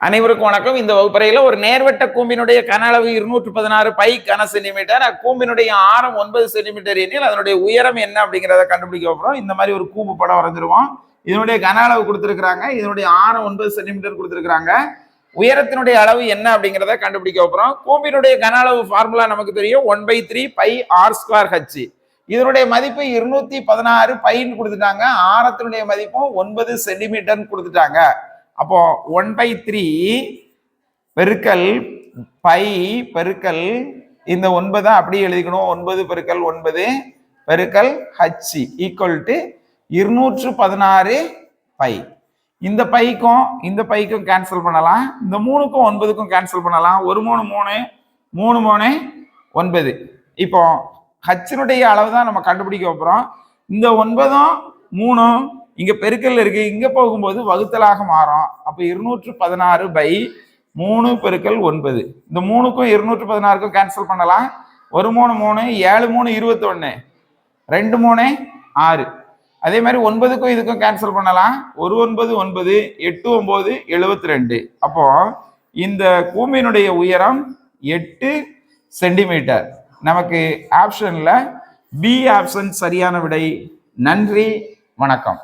அனைவருக்கும் வணக்கம். இந்த வகுப்பறையில ஒரு நேர்வட்ட கூம்பினுடைய கன அளவு 216 பை கன சென்டிமீட்டர், அக்கூம்பினுடைய ஆரம் 9 சென்டிமீட்டர் எனில் அதனுடைய உயரம் என்ன அப்படிங்கிறத கண்டுபிடிக்க போறோம். இந்த மாதிரி ஒரு கூம்பு படம் வரைஞ்சிருவோம். இதனுடைய கன அளவு கொடுத்துருக்காங்க, இதனுடைய ஆரம் 9 சென்டிமீட்டர் கொடுத்துருக்காங்க. உயரத்தினுடைய அளவு என்ன அப்படிங்கிறத கண்டுபிடிக்க போறோம். கூம்பினுடைய கன அளவு ஃபார்முலா நமக்கு தெரியும், 1/3 பை ஆர் ஸ்கொயர் ஹச். இதனுடைய மதிப்பு 216 பைன்னு கொடுத்துட்டாங்க. ஆரத்தினுடைய மதிப்பும் 9 சென்டிமீட்டர் கொடுத்துட்டாங்க. அப்போ 1/3 பெருக்கல் பை பெருக்கல் இந்த 9 அப்படியே எழுதிக்கணும். 9 பெருக்கல் 9 பெருக்கல் ஹச் ஈக்குவல் டு 216 பை. இந்த பைக்கும் கேன்சல் பண்ணலாம். இந்த 3க்கும் 9க்கும் கேன்சல் பண்ணலாம். 1 3 3 3 3 9. இப்போ ஹச்சினுடைய அளவு தான் நம்ம கண்டுபிடிக்க போறோம். இந்த 9ம் 3ம் இங்க பெருக்கல் இருக்கு, இங்க போகும்போது வகுத்தலாக மாறும். அப்ப 216 பை 3 பெருக்கல் 9. இந்த 3க்கும் 216க்கும் கேன்சல் பண்ணலாம். 1 3 3 7 3 21 2 3 6. அதே மாதிரி 9க்கும் இதுக்கும் கேன்சல் பண்ணலாம். 1 9 9 8 9 72. அப்போ இந்த கூம்பினுடைய உயரம் 8 சென்டிமீட்டர். நமக்கு ஆப்ஷன்ல பி ஆப்ஷன் சரியான விடை. நன்றி, வணக்கம்.